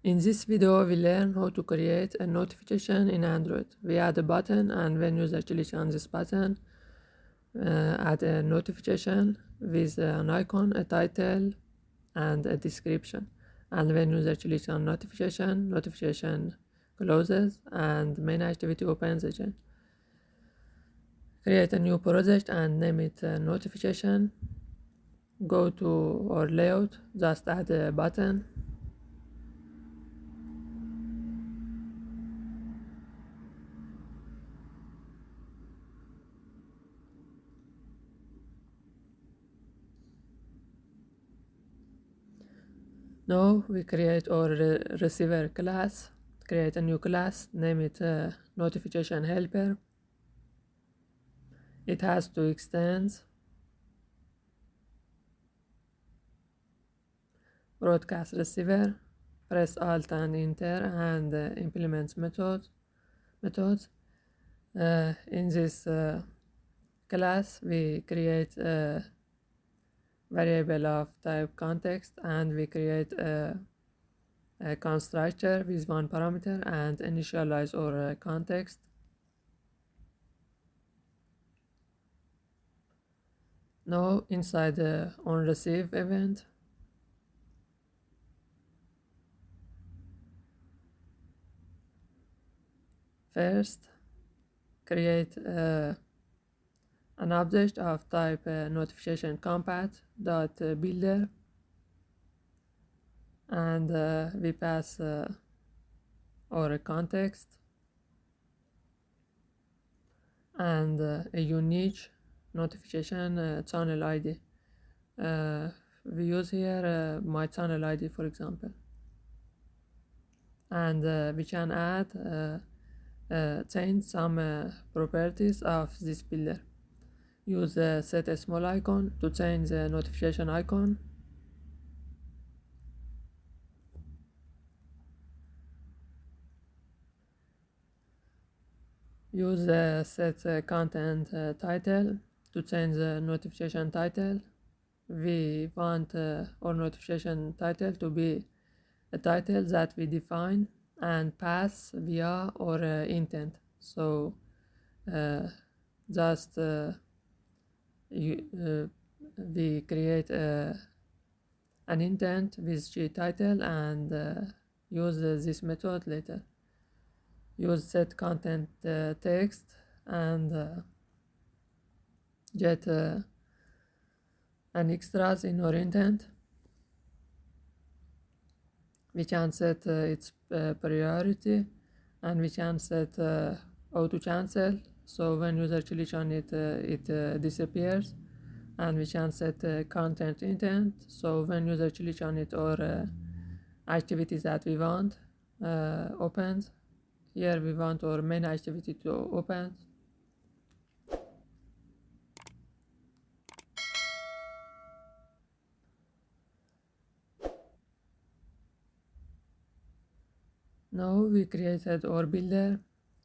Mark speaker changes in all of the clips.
Speaker 1: In this video, we learn how to create a notification in Android. We add a button, and when user clicks on this button, add a notification with an icon, a title, and a description. And when user clicks on notification closes and main activity opens again. Create a new project and name it notification. Go to our layout, just add a button. Now we create our receiver class. Create a new class, name it notification helper. It has two extends: broadcast receiver. Press Alt and Enter and implement methods. In this class, we create a variable of type context, and we create a constructor with one parameter and initialize our context. Now inside the onReceive event, first create an object of type notification compat.builder, and we pass our context and a unique notification channel ID. We use here my channel ID, for example, and we can add change some properties of this builder. Use set a small icon to change the notification icon. Use set content title to change the notification title. We want our notification title to be a title that we define and pass via our intent. So just we create an intent with gtitle and use this method later. Use set content text and get an extras in our intent. We can set its priority, and we can set auto cancel, so when user clicks on it, it disappears. And we can set content intent, so when user clicks on it, or activities that we want opens. Here we want our main activity to open. Now we created our builder.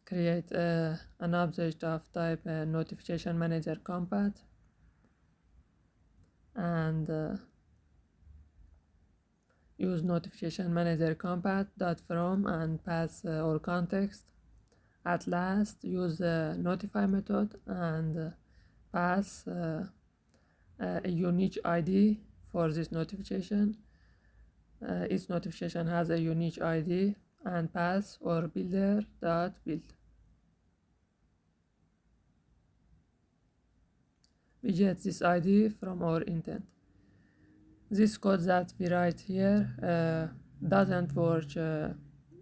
Speaker 1: Create an object of type notification manager compat, and use notification manager compat.from and pass our context. At last, use the notify method and pass a unique ID for this notification. Each notification has a unique ID, and pass or builder.build. We get this ID from our intent. This code that we write here doesn't work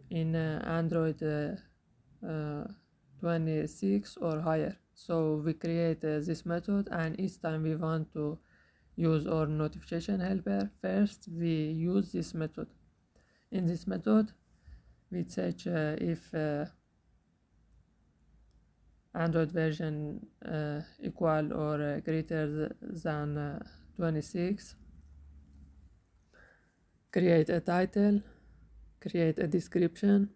Speaker 1: in Android 26 or higher. So we create this method, and each time we want to use our notification helper, first we use this method. In this method, we check if Android version equal or greater than 26. Create a title, create a description,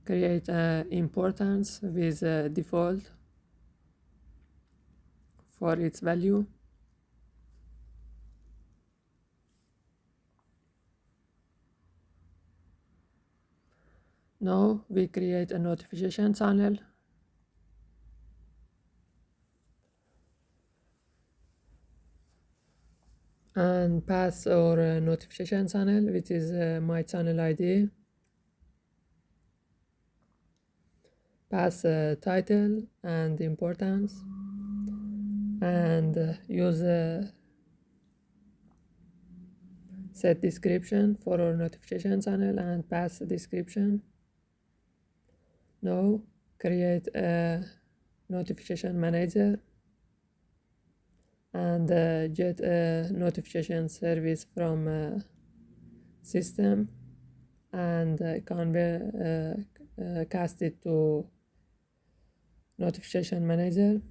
Speaker 1: create importance with default, for its value. Now we create a notification channel and pass our notification channel, which is my channel ID. Pass title and importance, and use set description for our notification channel and pass the description. Now create a notification manager and get a notification service from system and cast it to notification manager.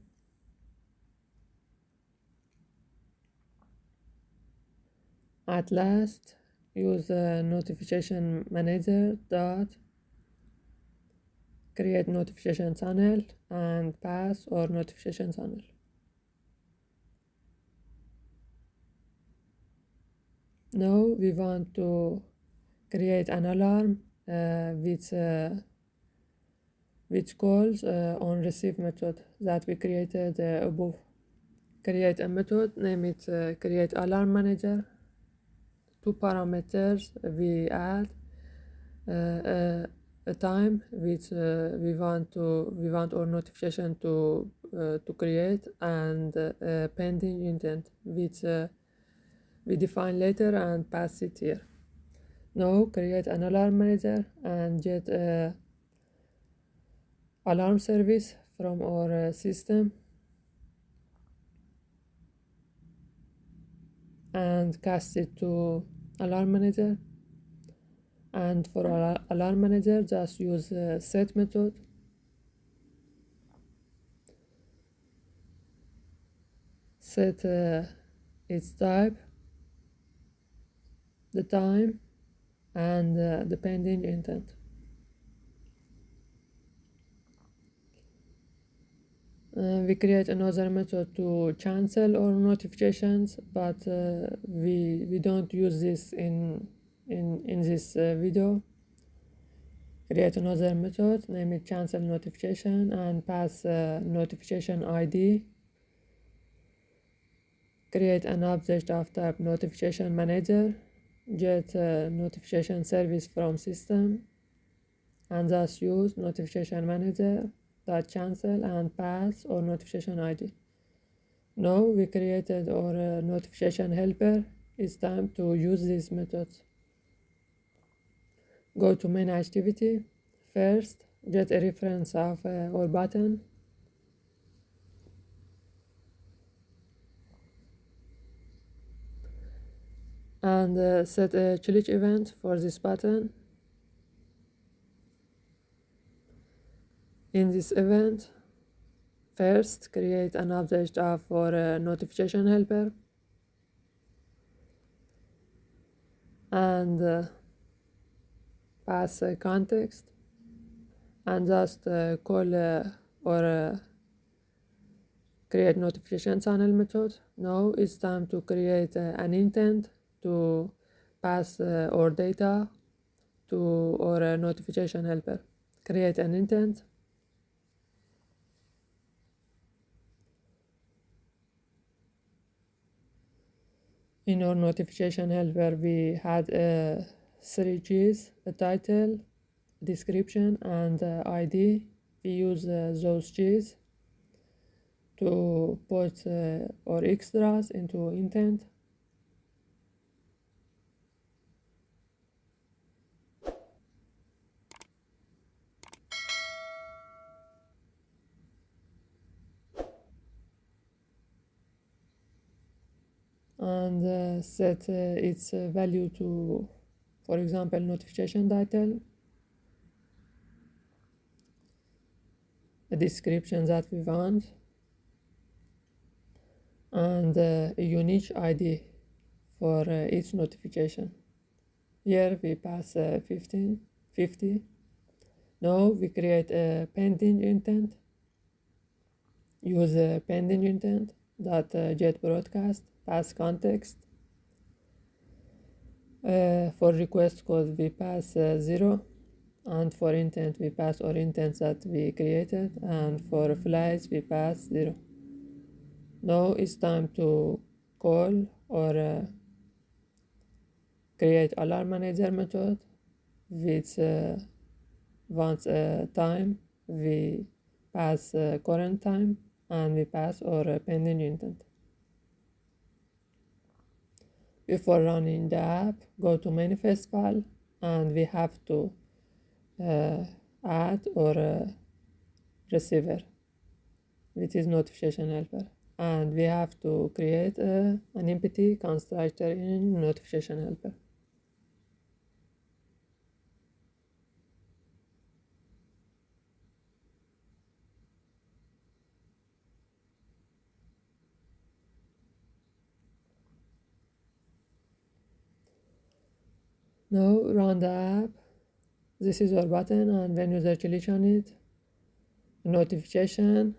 Speaker 1: At last, use notification manager dot create notification channel and pass our notification channel. Now we want to create an alarm which calls on receive method that we created above. Create a method, name it create alarm manager. Two parameters we add a time which we want our notification to create, and pending intent which we define later and pass it here. Now create an alarm manager and get a alarm service from our system and cast it to alarm manager. And for our alarm manager, just use set method. Set its type, the time, and the pending intent. We create another method to cancel our notifications, but we don't use this in this video. Create another method, name it cancel notification, and pass notification ID. Create an object of type notification manager. Get notification service from system, and just use notification manager dot cancel and pass our notification ID. Now we created our notification helper. It's time to use these methods. Go to main activity. First, get a reference of our button. And set a click event for this button. In this event, first create an object of our notification helper and pass a context and just call or create notification channel method. Now it's time to create an intent to pass our data to our notification helper. Create an intent. In our notification helper, we had three keys: a title, description, and ID. We use those keys to put our extras into intent. And set its value to, for example, notification title, a description that we want, and a unique ID for each notification. Here we pass 50. Now we create a pending intent. Use a pending intent get broadcast, pass context. For request code we pass 0, and for intent we pass our intent that we created, and for flags we pass 0. Now it's time to call or create alarm manager method, which once a time we pass current time and we pass our pending intent. Before running the app, go to manifest file, and we have to add our receiver, which is notification helper, and we have to create an empty constructor in notification helper. Now run the app. This is our button, and when user clicks on it, a notification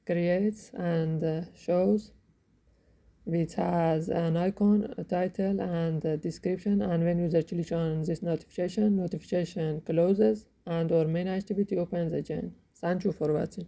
Speaker 1: creates and shows, which has an icon, a title, and a description. And when user clicks on this notification closes and our main activity opens again. Thank you for watching.